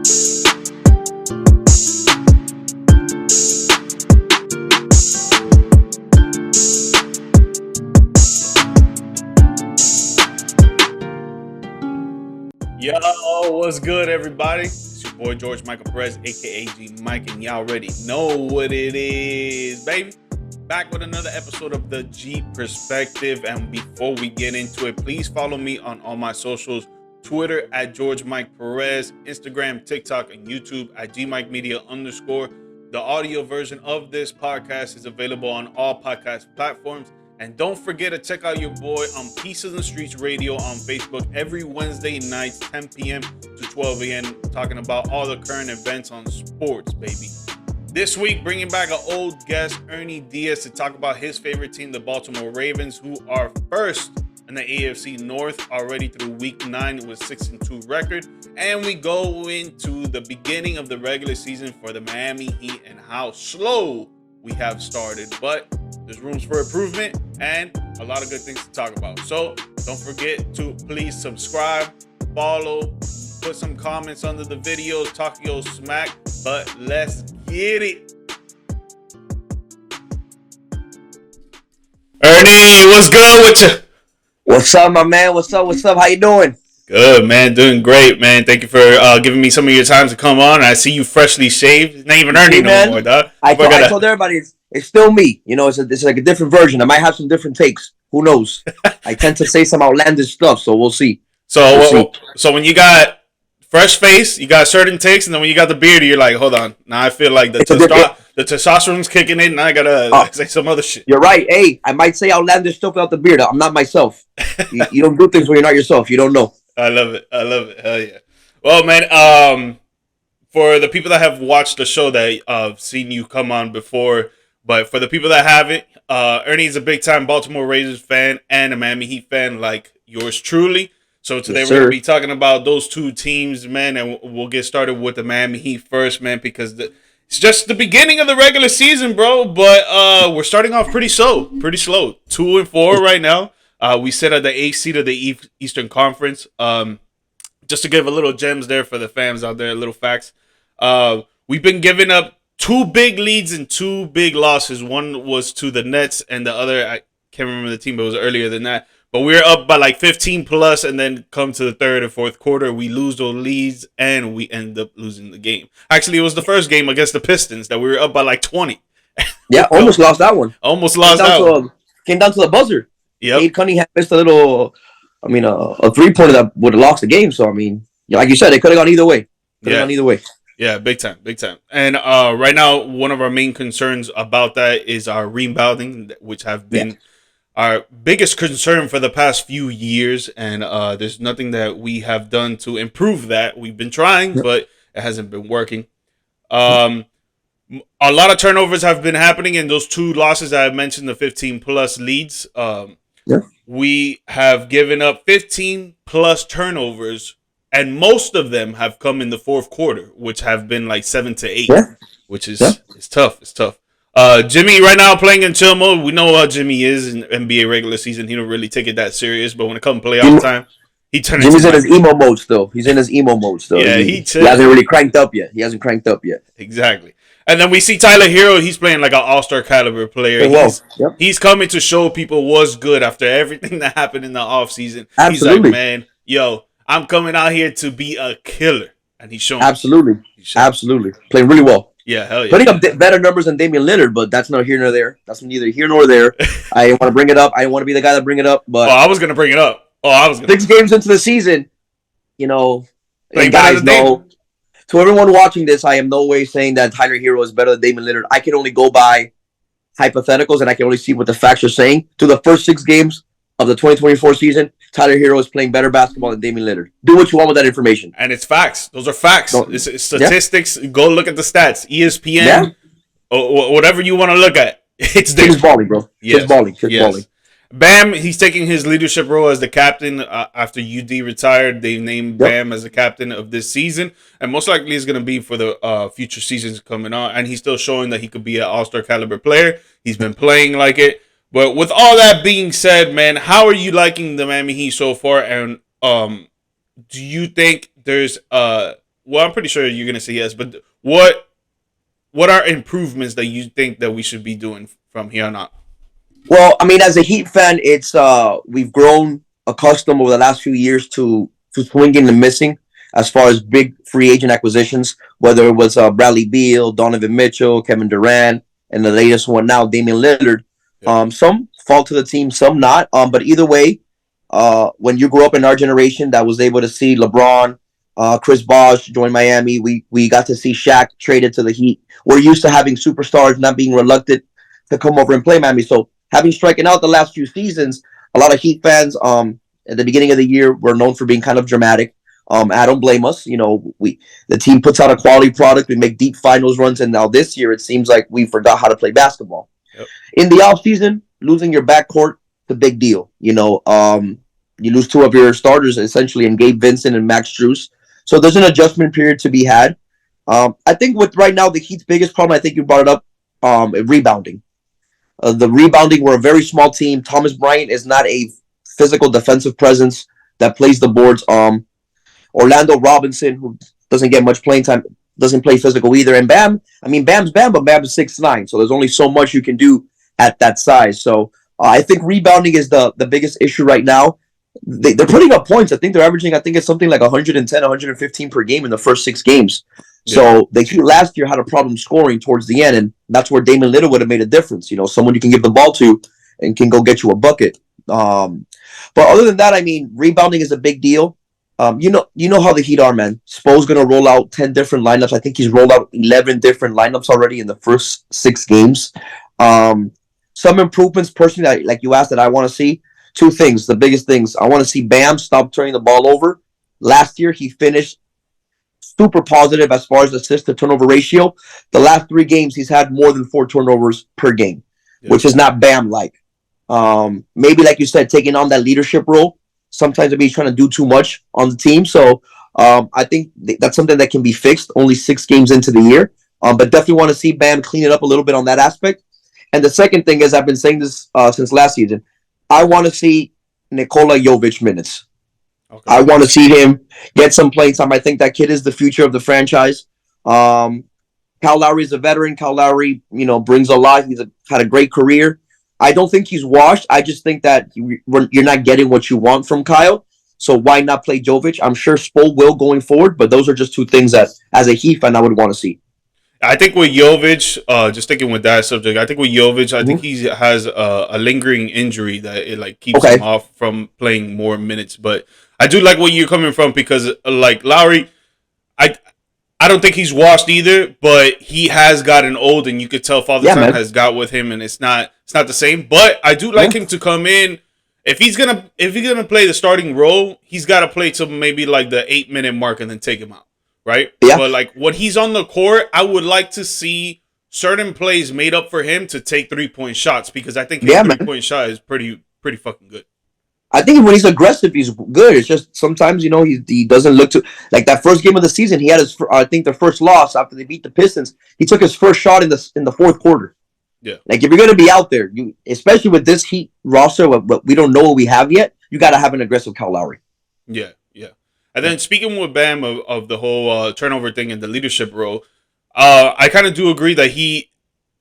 Yo, what's good, everybody? It's your boy George Michael Perez, aka GMike, and y'all already know what it is, baby. Back with another episode of the G Perspective. And before we get into it, please follow me on all my socials: Twitter at George Mike Perez, Instagram, TikTok, and YouTube at GMike Media _. The audio version of this podcast is available on all podcast platforms. And don't forget to check out your boy on Peace in the Streets Radio on Facebook every Wednesday night, 10 p.m. to 12 a.m., talking about all the current events on sports, baby. This week, bringing back an old guest, Ernie Diaz, to talk about his favorite team, the Balitmore Ravens, who are first in the AFC North already through week 9 with 6-2 record. And we go into the beginning of the regular season for the Miami Heat and how slow we have started, but there's rooms for improvement and a lot of good things to talk about. So don't forget to please subscribe, follow, put some comments under the videos, talk your smack, but let's get it. Ernie, what's good with you? What's up, my man? What's up? How you doing? Good, man. Doing great, man. Thank you for giving me some of your time to come on. I see you freshly shaved. It's not even Ernie no more, dog. I told everybody it's still me. You know, it's like a different version. I might have some different takes. Who knows? I tend to say some outlandish stuff, so we'll see. So when you got fresh face, you got certain takes, and then when you got the beard, you're like, hold on. Now I feel like the testosterone's kicking in, and I gotta say some other shit. You're right. Hey, I might say outlandish stuff without the beard. I'm not myself. you don't do things when you're not yourself. You don't know. I love it. Hell yeah. Well, man, for the people that have watched the show that seen you come on before, but for the people that haven't, Ernie's a big-time Balitmore Ravens fan and a Miami Heat fan like yours truly. So today we're going to be talking about those two teams, man, and we'll get started with the Miami Heat first, man, because it's just the beginning of the regular season, bro, but we're starting off pretty slow. 2-4 right now. We sit at the 8th seed of the Eastern Conference. Just to give a little gems there for the fans out there, little facts. We've been giving up 2 big leads and 2 big losses. One was to the Nets, and the other, I can't remember the team, but it was earlier than that. But we were up by like 15 plus, and then come to the third and fourth quarter, we lose those leads, and we end up losing the game. Actually, it was the first game against the Pistons that we were up by like 20. Yeah, almost lost that one. Came down to the buzzer. Yep. Nate Cunningham missed a 3-pointer that would have lost the game. So, I mean, like you said, it could have gone either way. Yeah, big time. And right now, one of our main concerns about that is our rebounding, which have been our biggest concern for the past few years. And there's nothing that we have done to improve that. We've been trying, but it hasn't been working. A lot of turnovers have been happening in those 2 losses that I mentioned, the 15-plus leads. We have given up 15-plus turnovers, and most of them have come in the fourth quarter, which have been like 7 to 8, which is it's tough. Jimmy right now playing in chill mode. We know how Jimmy is in NBA regular season. He don't really take it that serious, but when it comes to playoff time, he turns. Jimmy's in his emo mode still. Yeah, he hasn't really cranked up yet. Exactly. And then we see Tyler Hero. He's playing like an all-star caliber player. He's coming to show people what's good after everything that happened in the offseason. He's like, man, I'm coming out here to be a killer. And he's showing. Absolutely. Playing really well. Yeah, hell yeah. Putting up better numbers than Damian Lillard, but that's not here nor there. That's neither here nor there. I want to bring it up. I want to be the guy that bring it up. But I was going to bring it up. 6 games into the season, and guys know. To everyone watching this, I am no way saying that Tyler Hero is better than Damian Lillard. I can only go by hypotheticals, and I can only see what the facts are saying. To the first 6 games of the 2024 season, Tyler Hero is playing better basketball than Damian Lillard. Do what you want with that information. And it's facts. Those are facts. It's statistics. Yeah. Go look at the stats. ESPN, or whatever you want to look at. It's there. Kid's balling, bro. Kid's balling. Bam, he's taking his leadership role as the captain after UD retired. They named Bam as the captain of this season, and most likely is going to be for the future seasons coming on. And he's still showing that he could be an all-star caliber player. He's been playing like it. But with all that being said, man, how are you liking the Miami Heat so far? And do you think there's well, I'm pretty sure you're gonna say yes, but what are improvements that you think that we should be doing from here on out? Well, I mean, as a Heat fan, it's we've grown accustomed over the last few years to swinging and missing as far as big free agent acquisitions, whether it was Bradley Beal, Donovan Mitchell, Kevin Durant, and the latest one now, Damian Lillard. Some fall to the team, some not. But either way, when you grew up in our generation that was able to see LeBron, Chris Bosh join Miami, we got to see Shaq traded to the Heat. We're used to having superstars not being reluctant to come over and play Miami. So having striking out the last few seasons, a lot of Heat fans at the beginning of the year were known for being kind of dramatic. I don't blame us. You know, the team puts out a quality product. We make deep finals runs, and now this year it seems like we forgot how to play basketball. Yep. In the offseason, losing your backcourt, it's a big deal. You know, you lose two of your starters essentially, in Gabe Vincent and Max Strus. So there's an adjustment period to be had. I think with right now the Heat's biggest problem, I think you brought it up, rebounding. The rebounding, we're a very small team. Thomas Bryant is not a physical defensive presence that plays the boards. Orlando Robinson, who doesn't get much playing time, doesn't play physical either. And Bam, I mean, Bam's Bam, but Bam is 6'9", so there's only so much you can do at that size. So I think rebounding is the biggest issue right now. They're putting up points. I think they're averaging, I think it's something like 110, 115 per game in the first 6 games. Yeah. So the Heat last year had a problem scoring towards the end, and that's where Damian Lillard would have made a difference. You know, someone you can give the ball to and can go get you a bucket. But other than that, I mean, rebounding is a big deal. You know how the Heat are, man. Spo's going to roll out 10 different lineups. I think he's rolled out 11 different lineups already in the first 6 games. Some improvements, personally, like you asked, that I want to see. 2 things, the biggest things. I want to see Bam stop turning the ball over. Last year, he finished super positive as far as assist to turnover ratio. The last 3 games, he's had more than 4 turnovers per game, which is not Bam-like. Maybe, like you said, taking on that leadership role. Sometimes maybe he's trying to do too much on the team. So I think that's something that can be fixed only 6 games into the year. But definitely want to see Bam clean it up a little bit on that aspect. And the second thing is, I've been saying this since last season, I want to see Nikola Jovic minutes. Okay. I want to see him get some playing time. I think that kid is the future of the franchise. Kyle Lowry is a veteran. Kyle Lowry, brings a lot. He's had a great career. I don't think he's washed. I just think that you're not getting what you want from Kyle. So why not play Jovic? I'm sure Spo will going forward, but those are just 2 things that, as a Heat fan, I would want to see. I think with Jovic, just sticking with that subject, I think with Jovic, I think he has a lingering injury that it keeps him off from playing more minutes. But I do like where you're coming from, because like Lowry, I don't think he's washed either, but he has gotten old, and you could tell Father Time has got with him, and it's not the same. But I do like him to come in. If he's gonna play the starting role, he's got to play to maybe like the 8-minute mark and then take him out, right? Yeah. But like when he's on the court, I would like to see certain plays made up for him to take 3-point shots, because I think his 3-point shot is pretty fucking good. I think when he's aggressive, he's good. It's just sometimes, he doesn't look to, like that first game of the season. He had the first loss after they beat the Pistons. He took his first shot in the fourth quarter. Yeah. Like if you're gonna be out there, especially with this Heat roster, but we don't know what we have yet, you got to have an aggressive Kyle Lowry. Yeah. And then speaking with Bam of the whole turnover thing and the leadership role, I kind of do agree that he,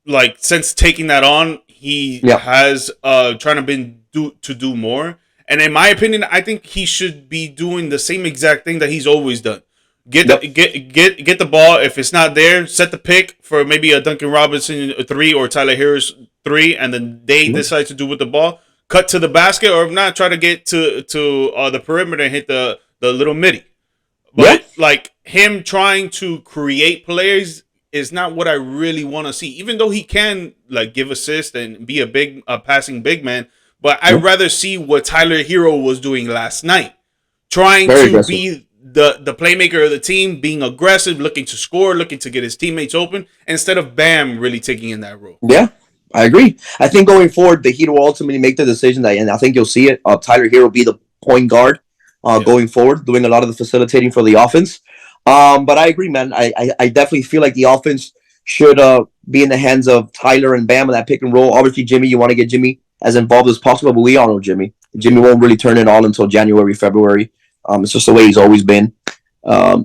like, since taking that on, he has trying to do more. And in my opinion, I think he should be doing the same exact thing that he's always done. Get the ball. If it's not there, set the pick for maybe a Duncan Robinson 3 or Tyler Harris 3, and then they decide to do with the ball. Cut to the basket, or if not, try to get to the perimeter and hit the little midi. But like him trying to create plays is not what I really want to see. Even though he can like give assists and be a passing big man. But I'd rather see what Tyler Hero was doing last night. Trying to be the playmaker of the team, being aggressive, looking to score, looking to get his teammates open, instead of Bam really taking in that role. Yeah, I agree. I think going forward, the Heat will ultimately make the decision, and I think you'll see it. Tyler Hero will be the point guard going forward, doing a lot of the facilitating for the offense. But I agree, man. I definitely feel like the offense should be in the hands of Tyler and Bam in that pick and roll. Obviously, Jimmy, you want to get Jimmy as involved as possible, but we all know Jimmy. Jimmy won't really turn it on until January, February. It's just the way he's always been.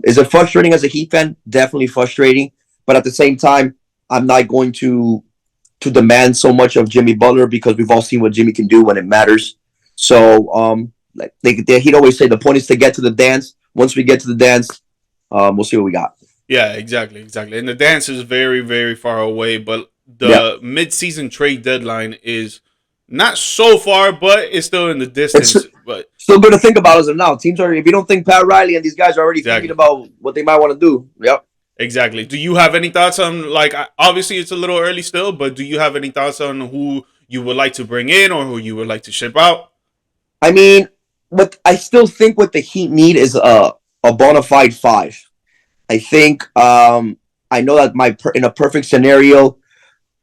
Is it frustrating as a Heat fan? Definitely frustrating. But at the same time, I'm not going to demand so much of Jimmy Butler because we've all seen what Jimmy can do when it matters. So, like he'd always say, the point is to get to the dance. Once we get to the dance, we'll see what we got. Yeah, exactly. And the dance is very, very far away, but Yeah. the mid-season trade deadline is not so far, but it's still in the It's distance. But still good to think about as of now. Teams are, if you don't think Pat Riley and these guys are already thinking exactly. about what they might want to do. Yep. Exactly. Do you have any thoughts on, like, obviously it's a little early still, but do you have any thoughts on who you would like to bring in or who you would like to ship out? I mean, what I still think what the Heat need is a bona fide five. I think I know that in a perfect scenario,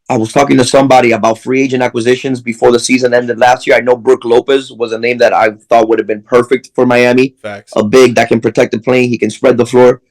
I was talking to somebody about free agent acquisitions before the season ended last year. I know Brook Lopez was a name that I thought would have been perfect for Miami. Facts. A big that can protect the plane. He can spread the floor.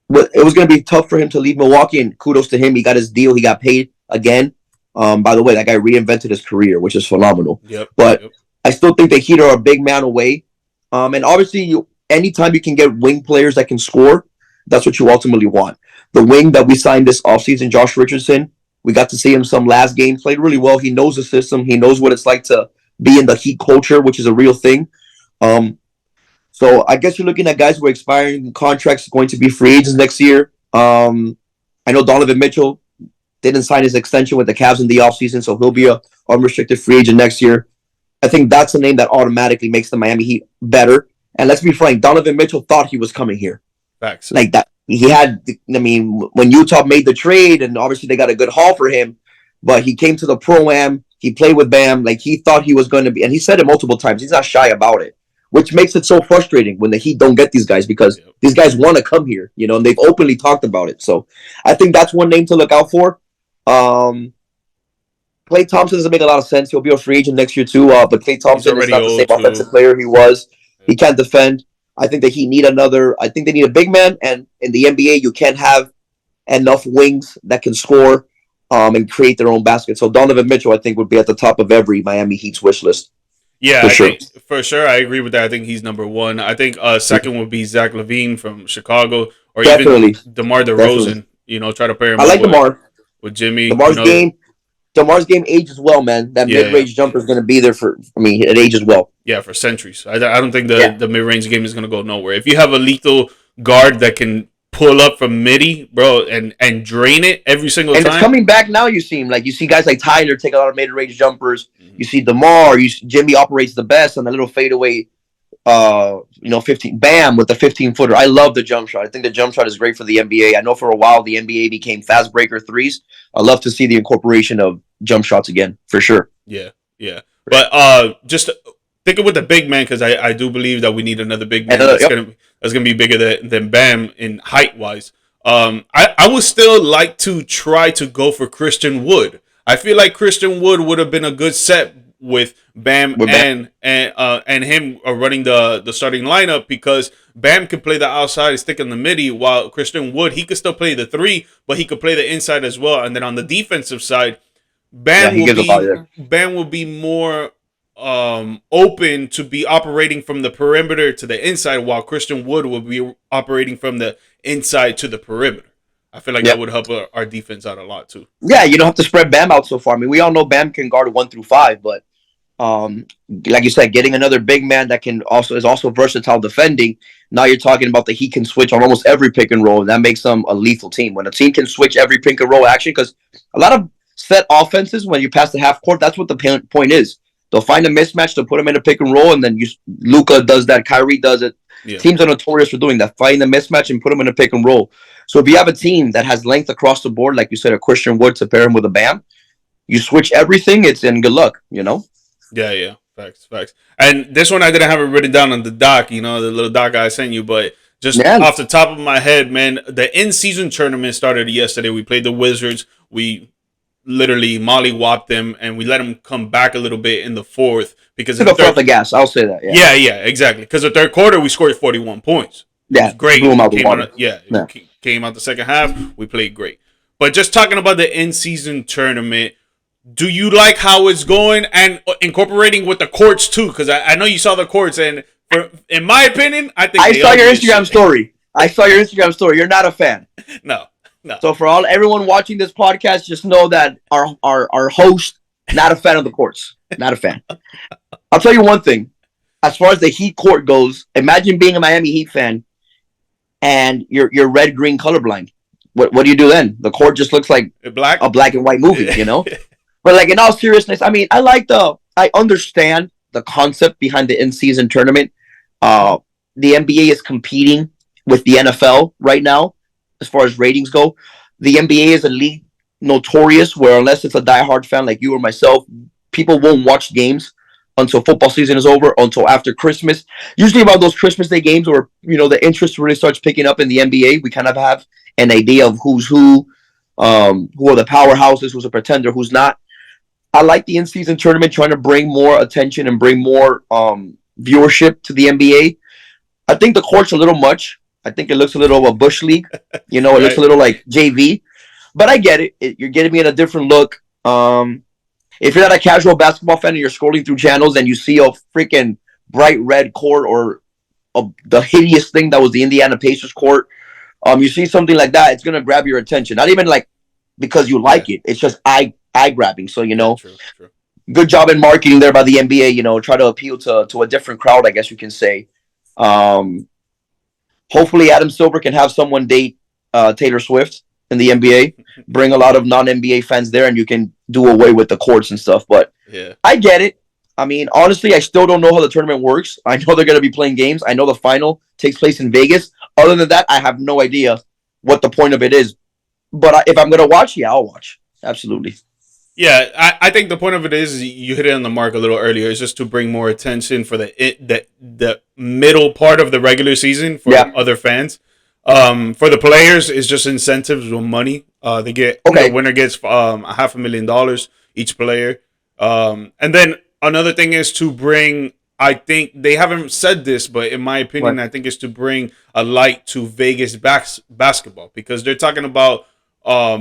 But it was going to be tough for him to leave Milwaukee, and kudos to him. He got his deal. He got paid again. By the way, that guy reinvented his career, which is phenomenal. Yep. But I still think the Heat are a big man away. And obviously, anytime you can get wing players that can score, that's what you ultimately want. The wing that we signed this offseason, Josh Richardson, we got to see him some last game, played really well. He knows the system. He knows what it's like to be in the Heat culture, which is a real thing. So I guess you're looking at guys who are expiring contracts, going to be free agents next year. I know Donovan Mitchell didn't sign his extension with the Cavs in the offseason, so he'll be a unrestricted free agent next year. I think that's a name that automatically makes the Miami Heat better. And let's be frank, Donovan Mitchell thought he was coming here. Facts. Like that. He had, I mean, when Utah made the trade, and obviously they got a good haul for him, but he came to the Pro-Am, he played with Bam, like he thought he was going to be, and he said it multiple times, he's not shy about it, which makes it so frustrating when the Heat don't get these guys because these guys want to come here, you know, and they've openly talked about it. So I think that's one name to look out for. Klay Thompson doesn't make a lot of sense. He'll be a free agent next year too, but Klay Thompson is not the same offensive player he was. He can't defend. I think that he need another. I think they need a big man, and in the NBA, you can't have enough wings that can score and create their own basket. So Donovan Mitchell, I think, would be at the top of every Miami Heat's wish list. Yeah, for sure. I agree with that. I think he's number one. I think second would be Zach LaVine from Chicago, or Definitely. even DeMar DeRozan. Definitely. You know, try to pair him. I like DeMar with Jimmy. DeMar's game ages well, man. That mid-range jumper is going to be there for. I mean, it ages well. Yeah, for centuries. I don't think the mid-range game is going to go nowhere. If you have a lethal guard that can pull up from midi, bro, and drain it every single time. And it's coming back now, you see guys like Tyler take a lot of mid-range jumpers. Mm-hmm. You see DeMar, Jimmy operates the best on the little fadeaway, 15, bam, with the 15-footer. I love the jump shot. I think the jump shot is great for the NBA. I know for a while the NBA became fast breaker threes. I love to see the incorporation of jump shots again, for sure. Yeah. But just thinking with the big man, because I do believe that we need another big man that's gonna be bigger than Bam in height wise. I would still like to try to go for Christian Wood. I feel like Christian Wood would have been a good set with Bam and him running the starting lineup, because Bam could play the outside and stick in the midi, while Christian Wood, he could still play the three, but he could play the inside as well. And then on the defensive side, Bam will be more open to be operating from the perimeter to the inside, while Christian Wood will be operating from the inside to the perimeter. I feel like that would help our defense out a lot too. Yeah, you don't have to spread Bam out so far. I mean, we all know Bam can guard 1 through 5, but like you said, getting another big man that is also versatile defending. Now you're talking about that he can switch on almost every pick and roll, and that makes them a lethal team. When a team can switch every pick and roll action, because a lot of set offenses, when you pass the half court, that's what the point is. They'll find a mismatch to put them in a pick and roll, and then Luka does that, Kyrie does it. Yeah. Teams are notorious for doing that. Find the mismatch and put them in a pick and roll. So if you have a team that has length across the board, like you said, a Christian Wood to pair him with a Bam, you switch everything, it's in good luck, you know? Yeah. Facts. And this one I didn't have it written down on the doc, the little doc I sent you, but just off the top of my head, man, the in-season tournament started yesterday. We played the Wizards. We literally mollywopped them, and we let them come back a little bit in the fourth, because took off the gas. I'll say that. Yeah, exactly. Because the third quarter we scored 41 points. Yeah, great. Came out the second half. We played great. But just talking about the in-season tournament, do you like how it's going, and incorporating with the courts too? Because I know you saw the courts, and in my opinion, I think I saw your Instagram story. I saw your Instagram story. You're not a fan. No, no. So for everyone watching this podcast, just know that our host, not a fan of the courts. Not a fan. I'll tell you one thing. As far as the Heat court goes, imagine being a Miami Heat fan and you're red-green colorblind. What do you do then? The court just looks like a black and white movie, you know? But like in all seriousness, I mean, I understand the concept behind the in-season tournament. The NBA is competing with the NFL right now as far as ratings go. The NBA is a league notorious where unless it's a diehard fan like you or myself, people won't watch games until football season is over, until after Christmas. Usually about those Christmas Day games where, the interest really starts picking up in the NBA. We kind of have an idea of who's who are the powerhouses, who's a pretender, who's not. I like the in-season tournament trying to bring more attention and bring more viewership to the NBA. I think the court's a little much. I think it looks a little of a Bush League. It looks a little like JV. But I get it. You're getting me in a different look. If you're not a casual basketball fan and you're scrolling through channels and you see a freaking bright red court or the hideous thing that was the Indiana Pacers court, you see something like that, it's going to grab your attention. Not even like because you like it. It's just eye-grabbing. So, True. Good job in marketing there by the NBA, try to appeal to a different crowd, I guess you can say. Hopefully Adam Silver can have someone date Taylor Swift in the NBA, bring a lot of non-NBA fans there, and you can do away with the courts and stuff. But yeah, I get it. I mean, honestly, I still don't know how the tournament works. I know they're going to be playing games. I know the final takes place in Vegas. Other than that, I have no idea what the point of it is. But if I'm going to watch, yeah, I'll watch. Absolutely. Yeah, I think the point of it is you hit it on the mark a little earlier. It's just to bring more attention for the middle part of the regular season for other fans. For the players, it's just incentives with money. They get the winner gets $500,000 each player. And then another thing is to bring. I think they haven't said this, but in my opinion, I think it's to bring a light to Vegas basketball because they're talking about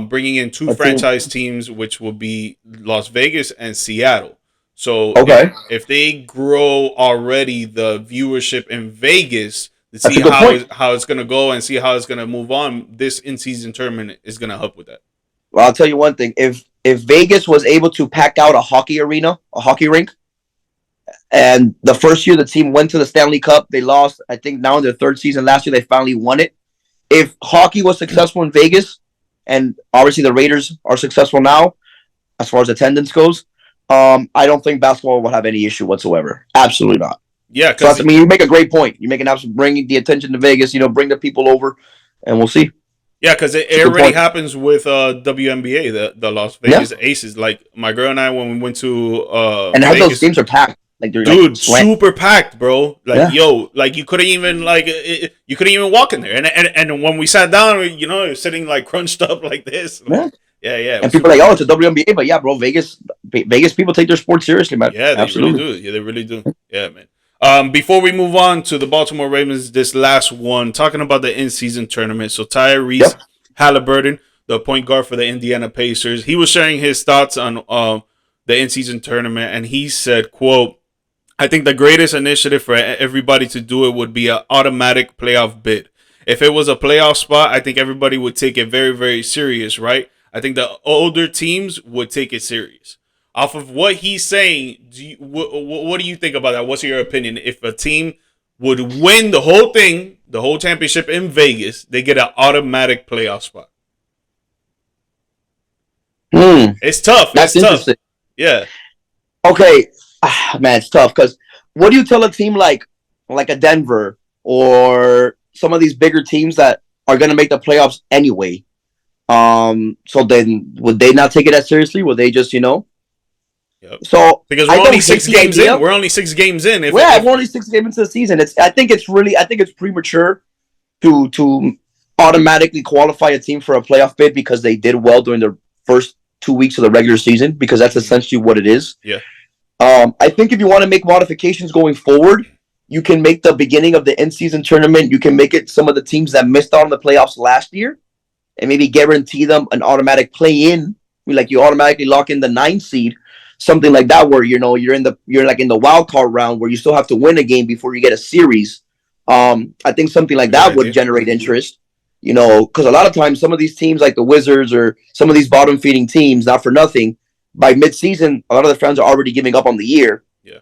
bringing in two franchise teams, which will be Las Vegas and Seattle. So if they grow already the viewership in Vegas. To see how it's going to go and see how it's going to move on, this in-season tournament is going to help with that. Well, I'll tell you one thing. If Vegas was able to pack out a hockey arena, a hockey rink, and the first year the team went to the Stanley Cup, they lost, I think now in their third season. Last year they finally won it. If hockey was successful in Vegas, and obviously the Raiders are successful now, as far as attendance goes, I don't think basketball will have any issue whatsoever. Absolutely not. Yeah, so you make a great point. You make an absolute bringing the attention to Vegas. Bring the people over, and we'll see. Yeah, because it already happens with WNBA, the Las Vegas Aces. Like my girl and I, when we went to and how those games are packed. Like dude, super packed, bro. Like like you couldn't even you couldn't even walk in there. And when we sat down, sitting like crunched up like this. Like, yeah. And people are like, oh, it's a WNBA, but yeah, bro, Vegas people take their sport seriously, man. Yeah, they really do. Yeah, they really do. Yeah, man. Before we move on to the Baltimore Ravens, this last one, talking about the in-season tournament. So Tyrese Halliburton, the point guard for the Indiana Pacers, he was sharing his thoughts on the in-season tournament, and he said, quote, I think the greatest initiative for everybody to do it would be an automatic playoff bid. If it was a playoff spot, I think everybody would take it very, very serious, right? I think the older teams would take it serious. Off of what he's saying, what do you think about that? What's your opinion? If a team would win the whole thing, the whole championship in Vegas, they get an automatic playoff spot. It's tough. That's interesting. Yeah. Okay. Man, it's tough because what do you tell a team like a Denver or some of these bigger teams that are going to make the playoffs anyway? So then would they not take it as seriously? Would they just, Yep. So because we're only 6 games in. We're only 6 games in. We're only 6 games into the season. I think it's premature to automatically qualify a team for a playoff bid because they did well during the first 2 weeks of the regular season, because that's essentially what it is. Yeah. I think if you want to make modifications going forward, you can make the beginning of the in-season tournament. You can make it some of the teams that missed out on the playoffs last year, and maybe guarantee them an automatic play-in. Like you automatically lock in the 9 seed. Something like that, where you're like in the wild card round where you still have to win a game before you get a series. I think something like Good that would idea. generate interest. Because a lot of times some of these teams like the Wizards or some of these bottom feeding teams, not for nothing, by mid-season, a lot of the fans are already giving up on the year. Yeah.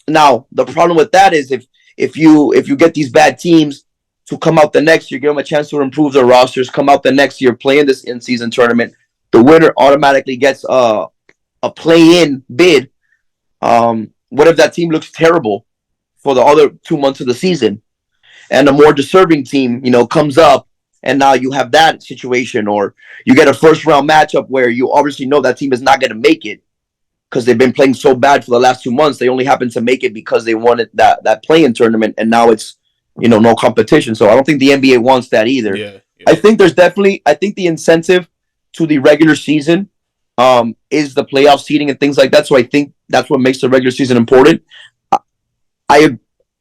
Now the problem with that is if you get these bad teams to come out the next year, give them a chance to improve their rosters, come out the next year, play in this in-season tournament, the winner automatically gets a play-in bid. What if that team looks terrible for the other 2 months of the season, and a more deserving team, comes up, and now you have that situation, or you get a first-round matchup where you obviously know that team is not going to make it because they've been playing so bad for the last 2 months. They only happen to make it because they wanted that play-in tournament, and now it's no competition. So I don't think the NBA wants that either. Yeah. I think the incentive to the regular season is the playoff seeding and things like that. So I think that's what makes the regular season important.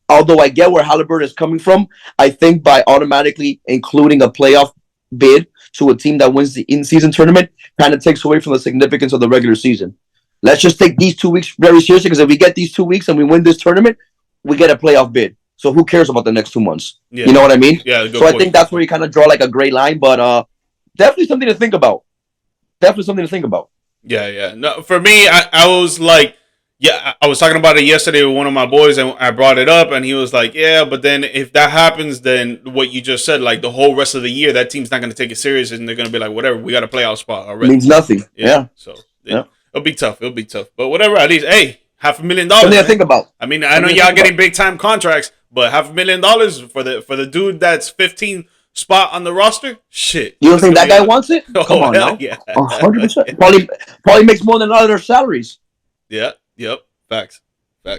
Although I get where Halliburton is coming from, I think by automatically including a playoff bid to a team that wins the in-season tournament kind of takes away from the significance of the regular season. Let's just take these 2 weeks very seriously, because if we get these 2 weeks and we win this tournament, we get a playoff bid. So who cares about the next 2 months? Yeah. You know what I mean? Yeah. So I think that's where you kind of draw like a gray line, but definitely something to think about. Yeah. No, for me, I was like, I was talking about it yesterday with one of my boys, and I brought it up, and he was like, yeah, but then if that happens, then what you just said, like the whole rest of the year, that team's not going to take it serious, and they're going to be like, whatever, we got a playoff spot already. Means nothing. Yeah. So it'll be tough. But whatever, at least, hey, $500,000. Something to think about. I mean, I know y'all getting big time contracts, but $500,000 for the dude that's 15 spot on the roster? Shit. You don't think that guy wants it? Come on now. Yeah. 100%. Probably makes more than other salaries. Yeah. Yep. Facts. All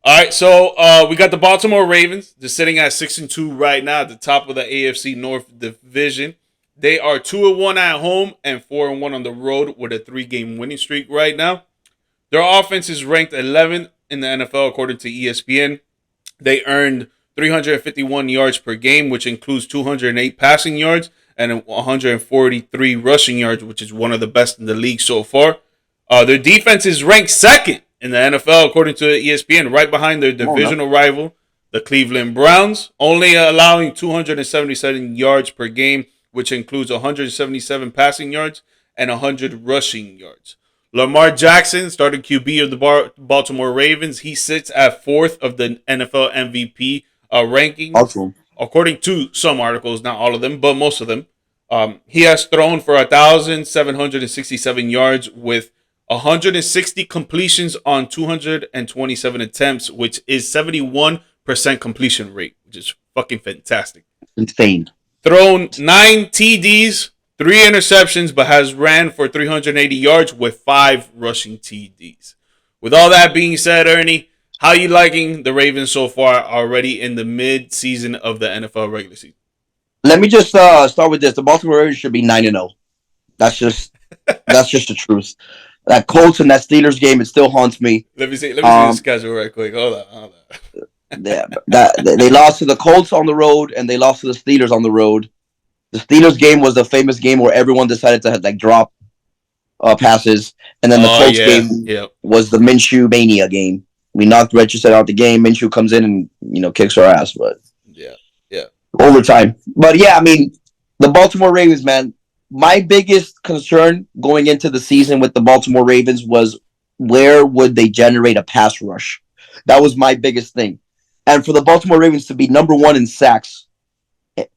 right. So we got the Baltimore Ravens. They're sitting at 6-2 right now at the top of the AFC North division. They are 2-1 at home and 4-1 on the road with a 3-game winning streak right now. Their offense is ranked 11th in the NFL according to ESPN. They earned 351 yards per game, which includes 208 passing yards and 143 rushing yards, which is one of the best in the league so far. Their defense is ranked 2nd in the NFL according to ESPN, right behind their divisional rival, the Cleveland Browns, only allowing 277 yards per game, which includes 177 passing yards and 100 rushing yards. Lamar Jackson, starting QB of the Baltimore Ravens, he sits at 4th of the NFL MVP rankings. Awesome. According to some articles, not all of them, but most of them. He has thrown for 1,767 yards with 160 completions on 227 attempts, which is 71% completion rate, which is fucking fantastic. Insane. Thrown 9 TDs, 3 interceptions, but has ran for 380 yards with 5 rushing TDs. With all that being said, Ernie, how are you liking the Ravens so far already in the mid-season of the NFL regular season? Let me just start with this. The Baltimore Ravens should be 9-0. That's just the truth. That Colts and that Steelers game, it still haunts me. Let me see the schedule right quick. Hold on. Yeah, they lost to the Colts on the road, and they lost to the Steelers on the road. The Steelers game was the famous game where everyone decided to drop passes, and then the Colts game was the Minshew mania game. We knocked Richardson out the game. Minshew comes in and kicks our ass, but overtime. But yeah, I mean, the Baltimore Ravens, man. My biggest concern going into the season with the Baltimore Ravens was where would they generate a pass rush? That was my biggest thing. And for the Baltimore Ravens to be number 1 in sacks,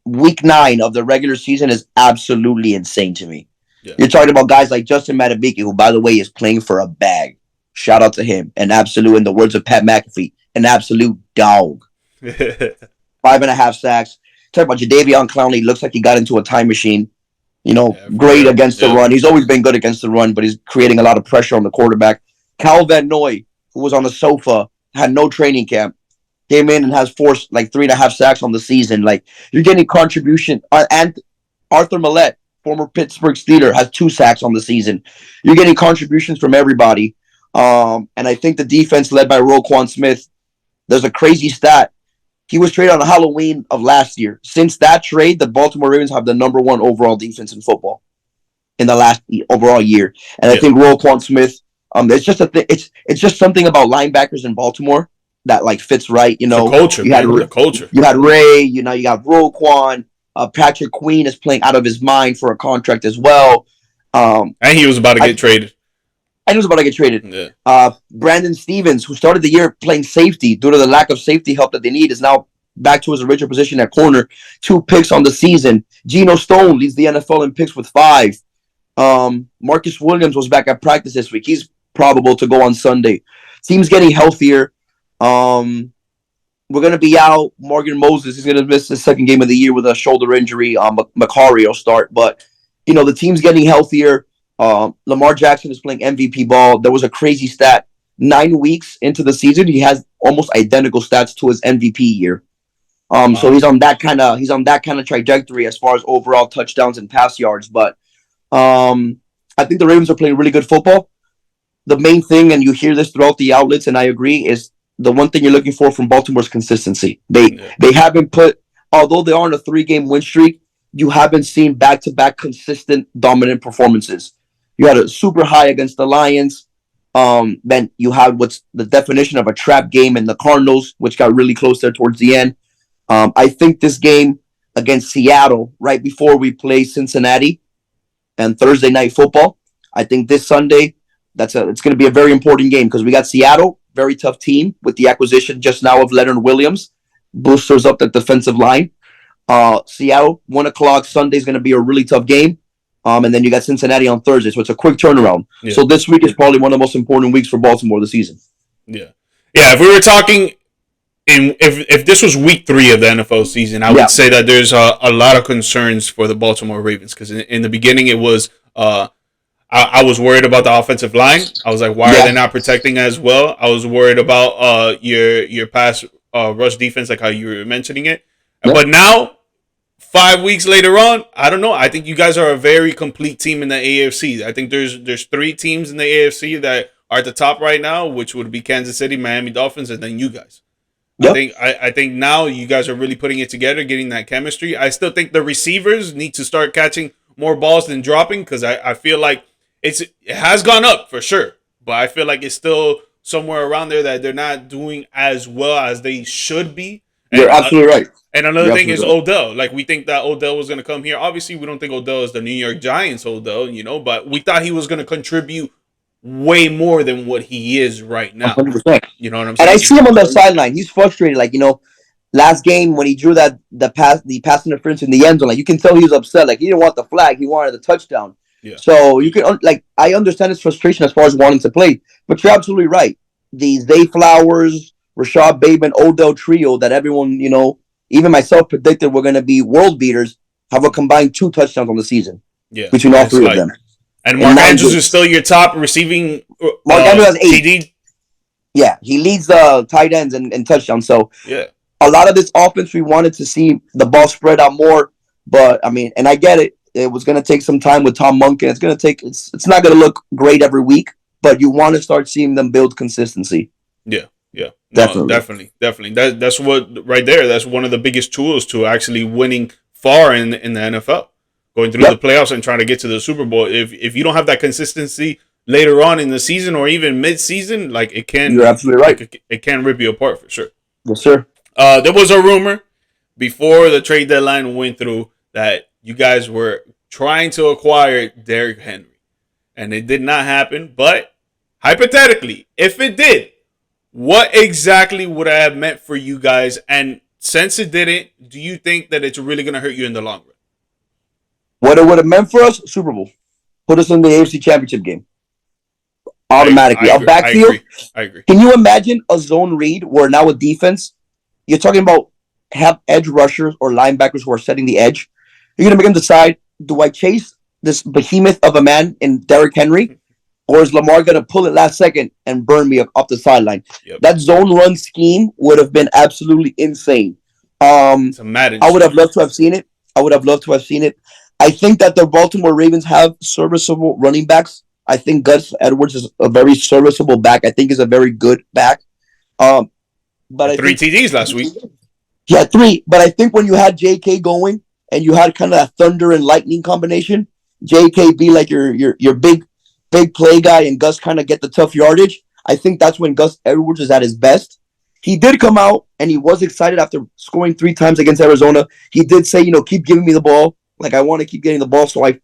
week 9 of the regular season is absolutely insane to me. Yeah. You're talking about guys like Justin Madubuike, who, by the way, is playing for a bag. Shout out to him. An absolute, in the words of Pat McAfee, an absolute dog. 5.5 sacks. Talking about Jadeveon Clowney, looks like he got into a time machine. Great against the run. He's always been good against the run, but he's creating a lot of pressure on the quarterback. Cal Van Noy, who was on the sofa, had no training camp, came in and has forced 3.5 sacks on the season. You're getting contribution. And Arthur Millette, former Pittsburgh Steeler, has 2 sacks on the season. You're getting contributions from everybody. And I think the defense led by Roquan Smith, there's a crazy stat. He was traded on Halloween of last year. Since that trade, the Baltimore Ravens have the number 1 overall defense in football in the last overall year. And I think Roquan Smith, it's just something about linebackers in Baltimore that like fits right. You know, the culture, the culture. You had Ray. You got Roquan. Patrick Queen is playing out of his mind for a contract as well. And he was about to get traded. And he was about to get traded. Yeah. Brandon Stevens, who started the year playing safety due to the lack of safety help that they need, is now back to his original position at corner. 2 picks on the season. Geno Stone leads the NFL in picks with 5. Marcus Williams was back at practice this week. He's probable to go on Sunday. Team's getting healthier. We're going to be out. Morgan Moses is going to miss the second game of the year with a shoulder injury. Macari will start. But, the team's getting healthier. Lamar Jackson is playing MVP ball. There was a crazy stat. 9 weeks into the season, he has almost identical stats to his MVP year. So he's on that kind of trajectory as far as overall touchdowns and pass yards. But I think the Ravens are playing really good football. The main thing, and you hear this throughout the outlets, and I agree, is the one thing you're looking for from Baltimore's consistency. They haven't put, although they are on a 3-game win streak, you haven't seen back-to-back consistent dominant performances. You had a super high against the Lions. Then you had what's the definition of a trap game in the Cardinals, which got really close there towards the end. I think this game against Seattle, right before we play Cincinnati and Thursday Night Football, I think this Sunday, it's going to be a very important game because we got Seattle, very tough team with the acquisition just now of Leonard Williams, boosters up the defensive line. Seattle, 1 o'clock Sunday is going to be a really tough game. And then you got Cincinnati on Thursday, so it's a quick turnaround. Yeah. So this week is probably one of the most important weeks for Baltimore this season. Yeah. If we were talking, if this was week 3 of the NFL season, I would say that there's a lot of concerns for the Baltimore Ravens because in the beginning it was I was worried about the offensive line. I was like, why are they not protecting as well? I was worried about your pass rush defense, like how you were mentioning it. Yep. But now, 5 weeks later on, I don't know. I think you guys are a very complete team in the AFC. I think there's 3 teams in the AFC that are at the top right now, which would be Kansas City, Miami Dolphins, and then you guys. Yep. I think now you guys are really putting it together, getting that chemistry. I still think the receivers need to start catching more balls than dropping because I feel like it has gone up for sure, but I feel like it's still somewhere around there that they're not doing as well as they should be. You're absolutely right. And another thing is Odell. Like, we think that Odell was going to come here. Obviously, we don't think Odell is the New York Giants Odell, but we thought he was going to contribute way more than what he is right now. 100%. You know what I'm saying? And I see him on the sideline. He's frustrated. Like, last game when he drew the pass interference in the end zone, like, you can tell he was upset. Like, he didn't want the flag. He wanted the touchdown. Yeah. So you can, I understand his frustration as far as wanting to play. But you're absolutely right. The Zay Flowers, Rashad Bateman, Odell trio that everyone, even myself predicted were going to be world beaters, have a combined 2 touchdowns on the season. Yeah, between all 3 of them. And Mark Andrews is still your top receiving. Mark Andrews has 8. TD. Yeah, he leads the tight ends and touchdowns. So a lot of this offense, we wanted to see the ball spread out more. But and I get it. It was going to take some time with Tom Monken. It's not going to look great every week, but you want to start seeing them build consistency. Yeah. Yeah, no, definitely. That's what right there. That's one of the biggest tools to actually winning far in the NFL, going through the playoffs and trying to get to the Super Bowl. If you don't have that consistency later on in the season or even mid-season, like it can. You're absolutely right. It can rip you apart for sure. Yes, sir. There was a rumor before the trade deadline went through that you guys were trying to acquire Derrick Henry, and it did not happen. But hypothetically, if it did, what exactly would I have meant for you guys? And since it didn't, do you think that it's really going to hurt you in the long run? What it would have meant for us, Super Bowl. Put us in the AFC Championship game. Automatically. Our backfield. I agree. Can you imagine a zone read where now with defense, you're talking about have edge rushers or linebackers who are setting the edge. You're going to make them decide, do I chase this behemoth of a man in Derrick Henry? Or is Lamar going to pull it last second and burn me up the sideline? Yep. That zone run scheme would have been absolutely insane. I would have loved to have seen it. I think that the Baltimore Ravens have serviceable running backs. I think Gus Edwards is a very serviceable back. I think he's a very good back. But 3 TDs last week. Yeah, 3. But I think when you had J.K. going and you had kind of that thunder and lightning combination, J.K. be like your big play guy and Gus kind of get the tough yardage. I think that's when Gus Edwards is at his best. he did come out and he was excited after scoring 3 times against Arizona. He did say, keep giving me the ball. Like, I want to keep getting the ball. So I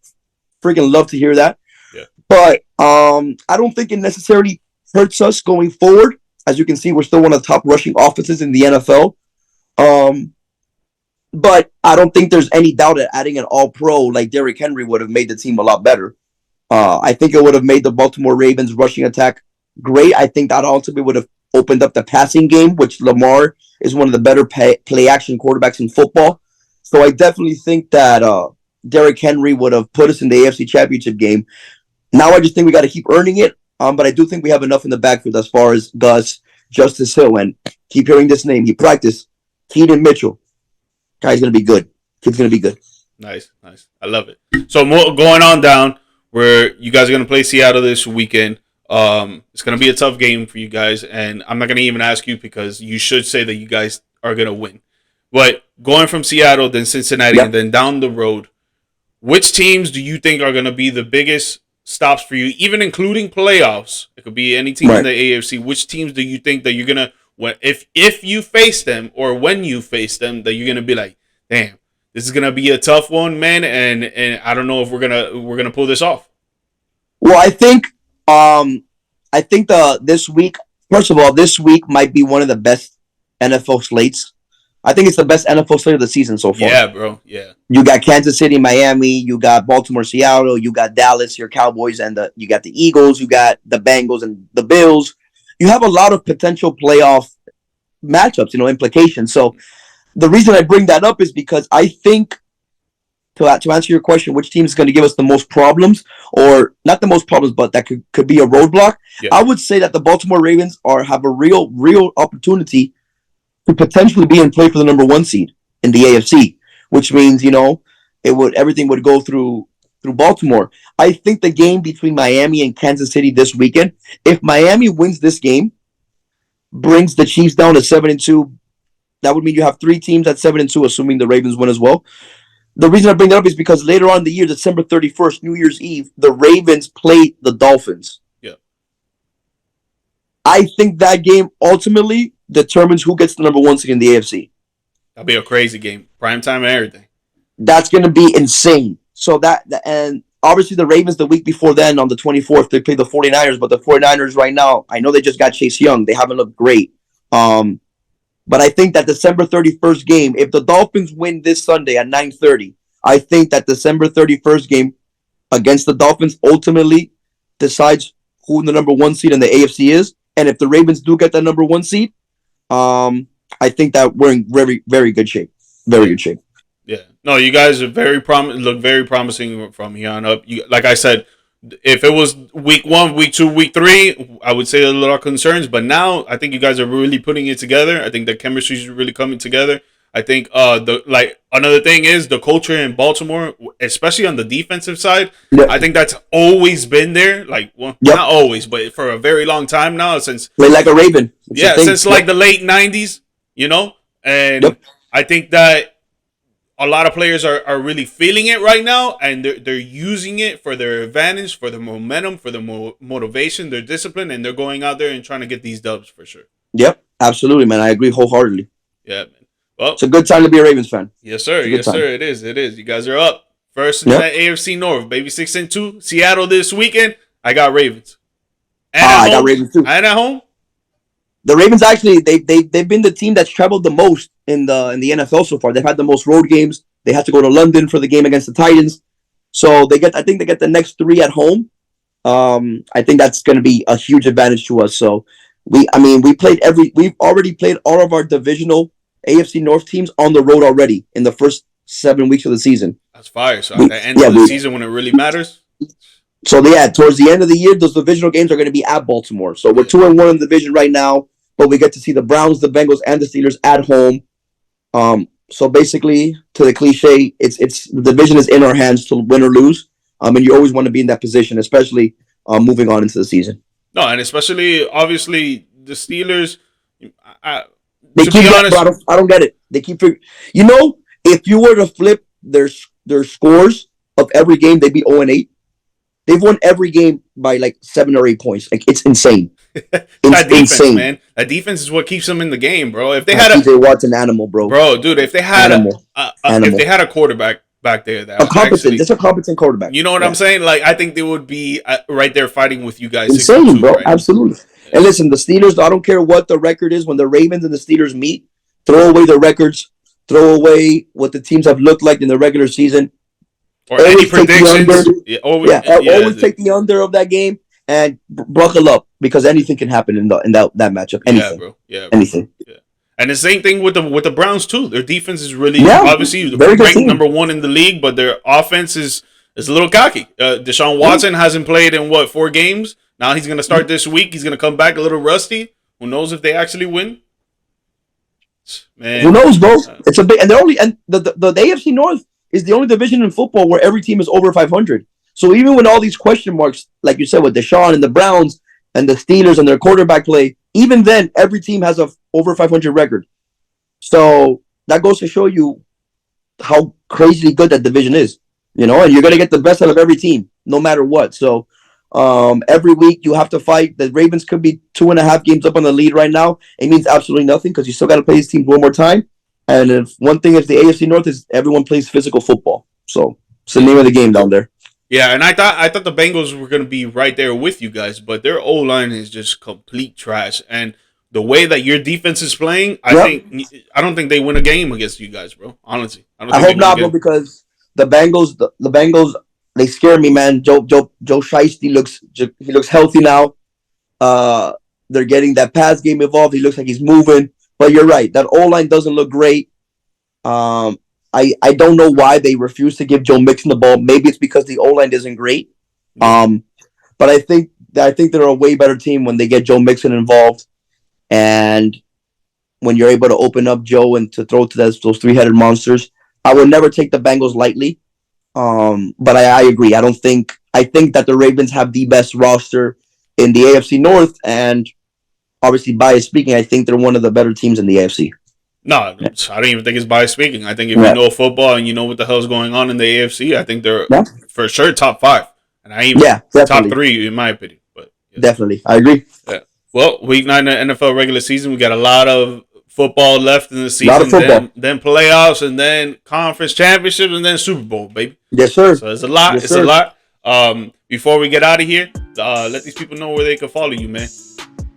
freaking love to hear that. Yeah. But I don't think it necessarily hurts us going forward. As you can see, we're still one of the top rushing offenses in the NFL. But I don't think there's any doubt that adding an all-pro like Derrick Henry would have made the team a lot better. I think it would have made the Baltimore Ravens rushing attack great. I think that ultimately would have opened up the passing game, which Lamar is one of the better play-action quarterbacks in football. So I definitely think that Derrick Henry would have put us in the AFC Championship game. Now I just think we got to keep earning it. But I do think we have enough in the backfield as far as Gus, Justice Hill, and keep hearing this name. He practiced. Keaton Mitchell. Guy's going to be good. Kid's going to be good. Nice. I love it. So going on down where you guys are going to play Seattle this weekend. It's going to be a tough game for you guys, and I'm not going to even ask you because you should say that you guys are going to win. But going from Seattle, then Cincinnati, and then down the road, which teams do you think are going to be the biggest stops for you, even including playoffs? It could be any team in the AFC. Which teams do you think that you're going to, if you face them or when you face them, that you're going to be like, damn, this is going to be a tough one, man, and I don't know if we're going to pull this off. Well, I think this week, first of all, this week might be one of the best NFL slates. I think it's the best NFL slate of the season so far. Yeah, bro. Yeah. You got Kansas City, Miami. You got Baltimore, Seattle. You got Dallas, your Cowboys, and you got the Eagles. You got the Bengals and the Bills. You have a lot of potential playoff matchups, implications. So the reason I bring that up is because I think, to answer your question, which team is going to give us the most problems, or not the most problems, but that could be a roadblock, I would say that the Baltimore Ravens have a real opportunity to potentially be in play for the number 1 seed in the AFC, which means, everything would go through Baltimore. I think the game between Miami and Kansas City this weekend, if Miami wins this game, brings the Chiefs down to 7-2. That would mean you have 3 teams at 7-2, assuming the Ravens win as well. The reason I bring that up is because later on in the year, December 31st, New Year's Eve, the Ravens play the Dolphins. Yeah. I think that game ultimately determines who gets the number 1 seed in the AFC. That'll be a crazy game. Prime time and everything. That's going to be insane. So and obviously the Ravens the week before then on the 24th, they played the 49ers, but the 49ers right now, I know they just got Chase Young. They haven't looked great. But I think that December 31st game, if the Dolphins win this Sunday at 9:30, I think that December 31st game against the Dolphins ultimately decides who the number 1 seed in the AFC is. And if the Ravens do get that number 1 seed, I think that we're in very, very good shape. Very good shape. Yeah. No, you guys are look very promising from here on up. Like I said, if it was week 1, week 2, week 3, I would say a lot of concerns. But now I think you guys are really putting it together. I think the chemistry is really coming together. I think another thing is the culture in Baltimore, especially on the defensive side. Yep. I think that's always been there. Not always, but for a very long time now. Since play like a Raven. Since like the late 90s, and I think that a lot of players are really feeling it right now, and they're using it for their advantage, for the momentum, for the motivation, their discipline, and they're going out there and trying to get these dubs for sure. Yep, absolutely, man. I agree wholeheartedly. Yeah, man. Well, it's a good time to be a Ravens fan. Yes, sir. Yes, sir. It is. You guys are up first in the AFC North, baby. 6-2. Seattle this weekend. I got Ravens. And I got Ravens too. And at home. The Ravens actually they've been the team that's traveled the most in the NFL so far. They've had the most road games. They had to go to London for the game against the Titans. So I think they get the next 3 at home. I think that's going to be a huge advantage to us. So we've already played all of our divisional AFC North teams on the road already in the first 7 weeks of the season. That's fire. So at the end of the season when it really matters. So towards the end of the year, those divisional games are going to be at Baltimore. So we're 2-1 in the division right now, but we get to see the Browns, the Bengals, and the Steelers at home. So basically, to the cliche, it's the division is in our hands to win or lose. And you always want to be in that position, especially moving on into the season. No, and especially obviously the Steelers. They keep I don't get it. They keep if you were to flip their scores of every game, they'd be 0-8. They've won every game by 7 or 8 points. It's insane. That defense, insane. man. That defense is what keeps them in the game, bro. If they had TJ Watt's an animal, bro. Dude, if they had if they had a quarterback back there that just a competent quarterback. You know what I'm saying? Like, I think they would be right there fighting with you guys. Insane, bro. Right absolutely. Yeah. And listen, the Steelers, I don't care what the record is. When the Ravens and the Steelers meet, throw away the records, throw away what the teams have looked like in the regular season. Or always any predictions. Always take the under of that game and buckle up, because anything can happen in that matchup. Anything. Yeah, bro. Yeah, bro. Anything. Yeah. And the same thing with the Browns too. Their defense is really obviously ranked number 1 in the league, but their offense is a little cocky. Deshaun Watson hasn't played in 4 games. Now he's going to start this week. He's going to come back a little rusty. Who knows if they actually win? Man, who knows, bro? It's a big, and the AFC North is the only division in football where every team is over 500. So even with all these question marks, like you said, with Deshaun and the Browns and the Steelers and their quarterback play, even then, every team has a over 500 record. So that goes to show you how crazy good that division is, and you're going to get the best out of every team, no matter what. So every week you have to fight. The Ravens could be 2.5 games up on the lead right now. It means absolutely nothing, because you still got to play these teams one more time. And if one thing is the AFC North is everyone plays physical football. So it's the name of the game down there. Yeah, and I thought the Bengals were going to be right there with you guys, but their O-line is just complete trash. And the way that your defense is playing, I don't think they win a game against you guys, bro. Honestly, I hope not, bro, because the Bengals, they scare me, man. Joe Shiesty looks healthy now. They're getting that pass game involved. He looks like he's moving. But you're right, that O-line doesn't look great. I don't know why they refuse to give Joe Mixon the ball. Maybe it's because the O-line isn't great. But I think they're a way better team when they get Joe Mixon involved, and when you're able to open up Joe and to throw to those 3-headed monsters. I would never take the Bengals lightly. But I agree. I think that the Ravens have the best roster in the AFC North, and obviously, bias speaking, I think they're one of the better teams in the AFC. No, I don't even think it's bias speaking. I think if you know football and you know what the hell's going on in the AFC, I think they're for sure top 5, and I even top 3 in my opinion. But definitely, I agree. Yeah. Well, week 9 of the NFL regular season, we got a lot of football left in the season. A lot of football. Then playoffs, and then conference championships, and then Super Bowl, baby. Yes, sir. So it's a lot. Yes, a lot. Before we get out of here, let these people know where they can follow you, man.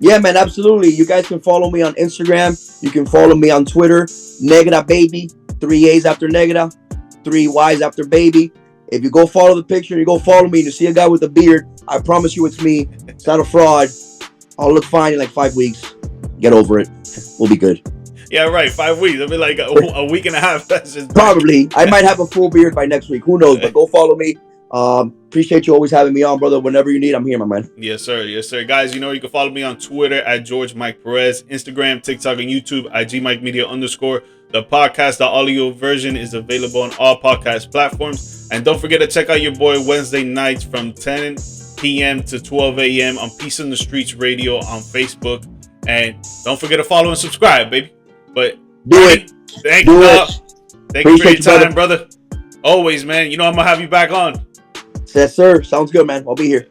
Yeah, man, absolutely. You guys can follow me on Instagram. You can follow me on Twitter. Negra Baby. 3 A's after Negra. 3 Y's after Baby. If you go follow the picture, you go follow me, and you see a guy with a beard, I promise you it's me. It's not a fraud. I'll look fine in like 5 weeks. Get over it. We'll be good. Yeah, right. 5 weeks. It'll be like a week and a half. That's just probably. I might have a full beard by next week. Who knows? But go follow me. Appreciate you always having me on, brother. Whenever you need, I'm here, my man. Yes, sir. Yes, sir. Guys, you can follow me on Twitter at GeorgeMike Perez, Instagram, TikTok, and YouTube at GMikeMedia_. The podcast, the audio version, is available on all podcast platforms. And don't forget to check out your boy Wednesday nights from 10 p.m. to 12 a.m. on Peace in the Streets Radio on Facebook. And don't forget to follow and subscribe, baby. But do it. Thank you, dog. Thank you for your time, brother. Always, man. I'm going to have you back on. Yes, sir. Sounds good, man. I'll be here.